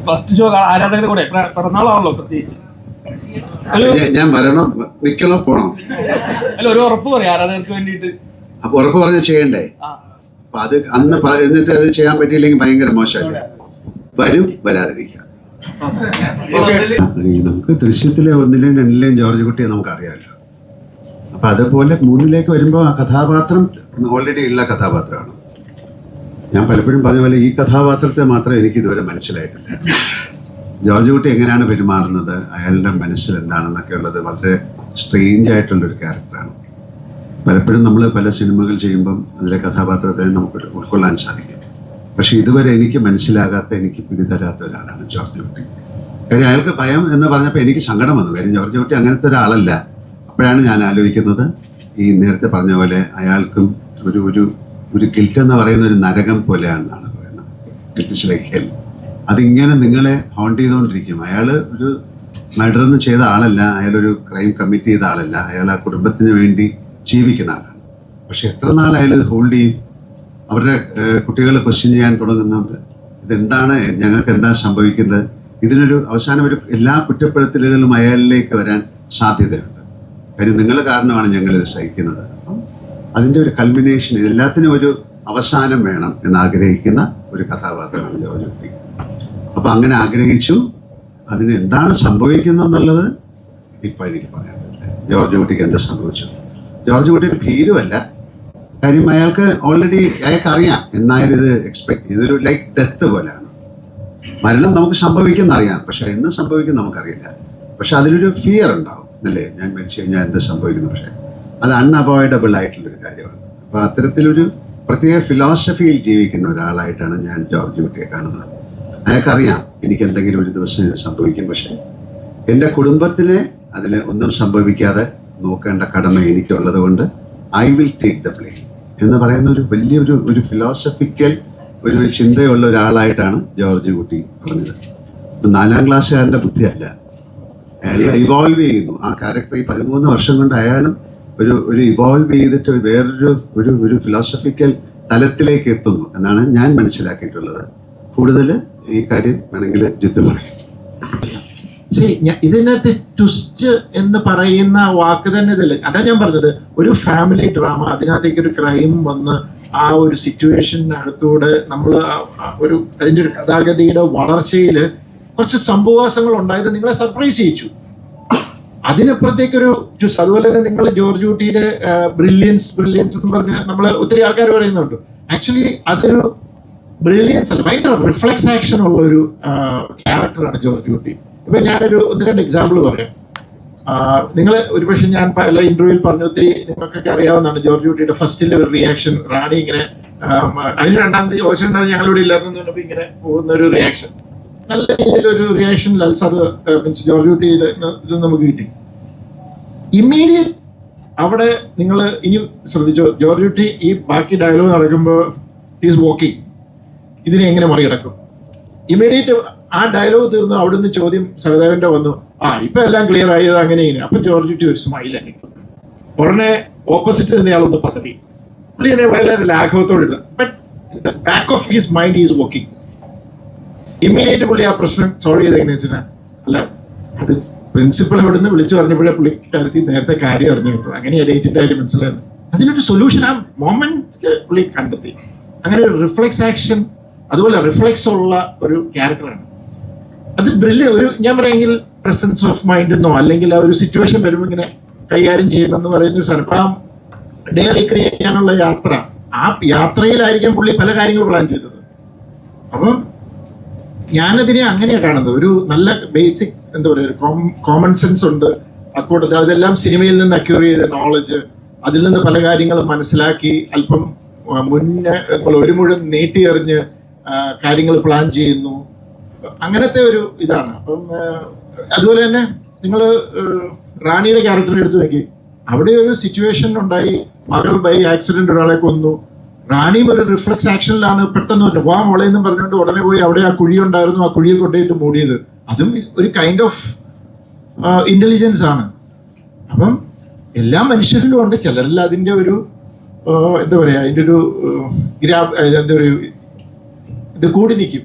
First show ആരാധകരുടെ കൂടെ പിറന്നാളാണല്ലോ പ്രത്യേകിച്ച്. ഞാൻ വരണോ നിക്കണോ പോണോ? അല്ല, ഒരു ഉറപ്പ് പറയാം ആരാധകർക്ക് വേണ്ടിയിട്ട്. അപ്പൊ ഉറപ്പ് പറഞ്ഞ ചെയ്യണ്ടേ? അപ്പൊ അത് അന്ന് എന്നിട്ട് അത് ചെയ്യാൻ പറ്റിയില്ലെങ്കിൽ ഭയങ്കര മോശമല്ലേ? വരും, വരാതിരിക്കാം. നമുക്ക് ദൃശ്യത്തിലെ 1ലെയും 2ലെയും ജോർജ് കുട്ടിയെ നമുക്കറിയാമല്ലോ. അപ്പൊ അതുപോലെ 3ലേക്ക് വരുമ്പോൾ ആ കഥാപാത്രം ഓൾറെഡി ഉള്ള കഥാപാത്രമാണ്. ഞാൻ പലപ്പോഴും പറഞ്ഞ പോലെ ഈ കഥാപാത്രത്തെ മാത്രം എനിക്ക് ഇതുവരെ മനസ്സിലായിട്ടില്ല. ജോർജ് കുട്ടി എങ്ങനെയാണ് പെരുമാറുന്നത്, അയാളുടെ മനസ്സിൽ എന്താണെന്നൊക്കെ ഉള്ളത് വളരെ സ്ട്രേഞ്ച് ആയിട്ടുള്ളൊരു ക്യാരക്ടറാണ്. പലപ്പോഴും നമ്മൾ പല സിനിമകൾ ചെയ്യുമ്പം അതിലെ കഥാപാത്രത്തെ നമുക്ക് ഉൾക്കൊള്ളാൻ സാധിക്കും. പക്ഷെ ഇതുവരെ എനിക്ക് മനസ്സിലാകാത്ത, എനിക്ക് പിടിതരാത്ത ഒരാളാണ് ജോർജ് കുട്ടി. കാര്യം അയാൾക്ക് ഭയം എന്ന് പറഞ്ഞപ്പോൾ എനിക്ക് സങ്കടം വന്നു. കാര്യം ജോർജ് കുട്ടി അങ്ങനത്തെ ഒരാളല്ല. അപ്പോഴാണ് ഞാൻ ആലോചിക്കുന്നത്, ഈ നേരത്തെ പറഞ്ഞ പോലെ അയാൾക്കും ഒരു ഒരു ഒരു ഗിൽറ്റ് എന്ന് പറയുന്ന ഒരു നരകം പോലെയാണെന്നാണ് പറയുന്നത്. Guilt is like hell. അതിങ്ങനെ നിങ്ങളെ ഹോണ്ട് ചെയ്തുകൊണ്ടിരിക്കും. അയാൾ ഒരു മർഡറൊന്നും ചെയ്ത ആളല്ല, അയാളൊരു ക്രൈം കമ്മിറ്റ് ചെയ്ത ആളല്ല, അയാൾ ആ കുടുംബത്തിന് വേണ്ടി ജീവിക്കുന്ന ആളാണ്. പക്ഷെ എത്ര നാൾ അയാൾ ഇത് ഹോൾഡ് ചെയ്യും? അവരുടെ കുട്ടികളെ ക്വസ്റ്റ്യൻ ചെയ്യാൻ തുടങ്ങുന്നുണ്ട്. ഇതെന്താണ്, ഞങ്ങൾക്ക് എന്താ സംഭവിക്കേണ്ടത്? ഇതിനൊരു അവസാനം ഒരു എല്ലാ കുറ്റപ്പെടുത്തലുകളും അയാളിലേക്ക് വരാൻ സാധ്യതയുണ്ട്. കാര്യം നിങ്ങൾ കാരണമാണ് ഞങ്ങളിത് സഹിക്കുന്നത്. അപ്പം അതിൻ്റെ ഒരു കൾമിനേഷൻ, ഇതെല്ലാത്തിനും ഒരു അവസാനം വേണം എന്നാഗ്രഹിക്കുന്ന ഒരു കഥാപാത്രമാണ് ജോർജ് കുട്ടി. അപ്പം അങ്ങനെ ആഗ്രഹിച്ചു. അതിന് എന്താണ് സംഭവിക്കുന്നതെന്നുള്ളത് ഇപ്പം എനിക്ക് പറയാൻ പറ്റില്ല. ജോർജ് കുട്ടിക്ക് എന്താ സംഭവിച്ചു? ജോർജ് കുട്ടി ഒരു ഭീരുവല്ല. കാര്യം അയാൾക്ക് ഓൾറെഡി അയാൾക്കറിയാം എന്നായാലും ഇത് എക്സ്പെക്ട്, ഇതൊരു ലൈക്ക് ഡെത്ത് പോലെയാണ്. മരണം നമുക്ക് സംഭവിക്കുന്നറിയാം, പക്ഷെ എന്ന് സംഭവിക്കും നമുക്കറിയില്ല. പക്ഷെ അതിലൊരു ഫിയർ ഉണ്ടാവും അല്ലേ? ഞാൻ മരിച്ചു കഴിഞ്ഞാൽ എന്ത് സംഭവിക്കുന്നു? പക്ഷെ അത് അൺഅവോയ്ഡബിൾ ആയിട്ടുള്ളൊരു കാര്യമാണ്. അപ്പോൾ അത്തരത്തിലൊരു പ്രത്യേക ഫിലോസഫിയിൽ ജീവിക്കുന്ന ഒരാളായിട്ടാണ് ഞാൻ ജോർജ് കുട്ടിയെ കാണുന്നത്. അയാൾക്കറിയാം എനിക്ക് എന്തെങ്കിലും ഒരു ദിവസം ഇത് സംഭവിക്കും, പക്ഷെ എൻ്റെ കുടുംബത്തിനെ അതിൽ ഒന്നും സംഭവിക്കാതെ നോക്കേണ്ട കടമ എനിക്കുള്ളത് കൊണ്ട് I will take the blame എന്ന് പറയുന്ന ഒരു വലിയൊരു ഒരു ഫിലോസഫിക്കൽ ഒരു ചിന്തയുള്ള ഒരാളായിട്ടാണ് ജോർജ് കുട്ടി പറഞ്ഞത്. 4ാം ക്ലാസ്സുകാരൻ്റെ ബുദ്ധിയല്ല, അയാൾ ഇവോൾവ് ചെയ്യുന്നു. ആ ക്യാരക്ടർ ഈ 13 വർഷം കൊണ്ട് അയാളും ഒരു ഇവോൾവ് ചെയ്തിട്ട് വേറൊരു ഒരു ഫിലോസഫിക്കൽ തലത്തിലേക്ക് എത്തുന്നു എന്നാണ് ഞാൻ മനസ്സിലാക്കിയിട്ടുള്ളത്. കൂടുതൽ ഈ കാര്യം വേണമെങ്കിൽ ജിത്തു പറയും. ഇതിനകത്ത് ട്വിസ്റ്റ് എന്ന് പറയുന്ന വാക്ക് തന്നെ ഇതില്ല. അതാ ഞാൻ പറഞ്ഞത്, ഒരു ഫാമിലി ഡ്രാമ, അതിനകത്തേക്ക് ഒരു ക്രൈം വന്ന് ആ ഒരു സിറ്റുവേഷനകത്തൂടെ നമ്മൾ ഒരു അതിൻ്റെ ഒരു ഗതാഗതിയുടെ വളർച്ചയിൽ കുറച്ച് സംഭവവാസങ്ങൾ ഉണ്ടായത് നിങ്ങളെ സർപ്രൈസ് ചെയ്യിച്ചു. അതിനപ്പുറത്തേക്കൊരു ട്വിസ്റ്റ്. അതുപോലെ തന്നെ നിങ്ങൾ ജോർജ് കുട്ടിയുടെ ബ്രില്യൻസ് എന്ന് പറഞ്ഞ് നമ്മൾ ഒത്തിരി ആൾക്കാർ പറയുന്നുണ്ട്. ആക്ച്വലി അതൊരു ബ്രില്യൻസ് അല്ല, ഭയങ്കര റിഫ്ലെക്സ് ആക്ഷൻ ഉള്ള ഒരു ക്യാരക്ടറാണ് ജോർജ് കുട്ടി. ഇപ്പൊ ഞാനൊരു 1-2 എക്സാമ്പിൾ പറയാം. നിങ്ങൾ ഒരുപക്ഷെ ഞാൻ പല ഇന്റർവ്യൂവിൽ പറഞ്ഞു, ഒത്തിരി നിങ്ങൾക്കൊക്കെ അറിയാവുന്നതാണ് ജോർജ് കുട്ടിയുടെ ഫസ്റ്റിലെ ഒരു റിയാക്ഷൻ. റാണി ഇങ്ങനെ അതിന് 2ാം തീയതി ഓശണ്ടാകും ഞങ്ങളിവിടെ ഇല്ലായിരുന്നു പറഞ്ഞപ്പോൾ ഇങ്ങനെ പോകുന്ന ഒരു റിയാക്ഷൻ, നല്ല രീതിയിലൊരു റിയാക്ഷൻ ലൽസർ മീൻസ് ജോർജ് കുട്ടിയുടെ ഇത് നമുക്ക് കിട്ടി. ഇമ്മീഡിയറ്റ് അവിടെ നിങ്ങൾ ഇനി ശ്രദ്ധിച്ചോ, ജോർജ് കുട്ടി ഈ ബാക്കി ഡയലോഗ് നടക്കുമ്പോൾ ഈസ് വാക്കിംഗ്, ഇതിനെ എങ്ങനെ മറികടക്കും? ഇമ്മീഡിയറ്റ് ആ ഡയലോഗ് തീർന്നു. അവിടുന്ന് ചോദ്യം സഹദേവന്റെ വന്നു, ഇപ്പൊ എല്ലാം ക്ലിയർ ആയത് അങ്ങനെ ഇങ്ങനെ. അപ്പൊ ജോർജ് കുട്ടി ഒരു സ്മൈൽ ആണ്. ഉടനെ ഓപ്പോസിറ്റ് നിന്നയാളൊന്ന് പതറി. പുള്ളി എന്നെ വളരെ ലാഘവത്തോടെ ഇടുക. But the back of his mind is working. Immediate പുള്ളി ആ പ്രശ്നം സോൾവ് ചെയ്ത് എങ്ങനെ വെച്ചാൽ, അല്ല അത് പ്രിൻസിപ്പൾ എവിടുന്ന് വിളിച്ചു പറഞ്ഞപ്പോഴേ പുള്ളിക്കാരത്തി നേരത്തെ കാര്യം അറിഞ്ഞു. അങ്ങനെ ഡേറ്റിന്റെ കാര്യം മനസ്സിലായിരുന്നു. അതിനൊരു സൊല്യൂഷൻ ആ മൊമെന്റ് പുള്ളി കണ്ടെത്തി. അങ്ങനെ ഒരു റിഫ്ലെക്സ് ആക്ഷൻ, അതുപോലെ റിഫ്ലെക്സ് ഉള്ള ഒരു ക്യാരക്ടറാണ്. അത് ഒരു ഞാൻ പറയുമെങ്കിൽ പ്രസൻസ് ഓഫ് മൈൻഡ് എന്നോ അല്ലെങ്കിൽ ആ ഒരു സിറ്റുവേഷൻ വരുമ്പോൾ ഇങ്ങനെ കൈകാര്യം ചെയ്യുന്നെന്ന് പറയുന്ന ഒരു സ്ഥലം. ആ ഡേ റീക്രിയേറ്റ് ചെയ്യാനുള്ള യാത്ര, ആ യാത്രയിലായിരിക്കാം പുള്ളി പല കാര്യങ്ങൾ പ്ലാൻ ചെയ്തത്. അപ്പം ഞാനതിനെ അങ്ങനെയാണ് കാണുന്നത്. ഒരു നല്ല ബേസിക് എന്താ പറയുക, ഒരു കോമൺ സെൻസ് ഉണ്ട് അക്കൂട്ടത്തിൽ. അതെല്ലാം സിനിമയിൽ നിന്ന് അക്യൂർ ചെയ്ത നോളജ്, അതിൽ നിന്ന് പല കാര്യങ്ങളും മനസ്സിലാക്കി അല്പം മുന്നേ നമ്മൾ ഒരു മുഴുവൻ നീട്ടിയെറിഞ്ഞ് കാര്യങ്ങൾ പ്ലാൻ ചെയ്യുന്നു. അങ്ങനത്തെ ഒരു ഇതാണ്. അപ്പം അതുപോലെ തന്നെ നിങ്ങൾ റാണിയുടെ ക്യാരക്ടർ എടുത്തു നോക്കി. അവിടെ ഒരു സിറ്റുവേഷൻ ഉണ്ടായി, മകൾ ബൈ ആക്സിഡന്റ് ഒരാളെ കൊന്നു. റാണിയും ഒരു റിഫ്ലെക്സ് ആക്ഷനിലാണ് പെട്ടെന്ന് പറഞ്ഞു വാ മോളെ എന്നും പറഞ്ഞുകൊണ്ട് ഉടനെ പോയി അവിടെ ആ കുഴി ഉണ്ടായിരുന്നു, ആ കുഴിയിൽ കൊണ്ടുപോയിട്ട് മൂടിയത്. അതും ഒരു കൈൻഡ് ഓഫ് ഇന്റലിജൻസ് ആണ്. അപ്പം എല്ലാ മനുഷ്യരിലും ഉണ്ട്. ചിലരിൽ അതിൻ്റെ ഒരു എന്താ പറയുക, അതിൻ്റെ ഒരു എന്താ പറയുക, ഇത് കൂടി നിൽക്കും.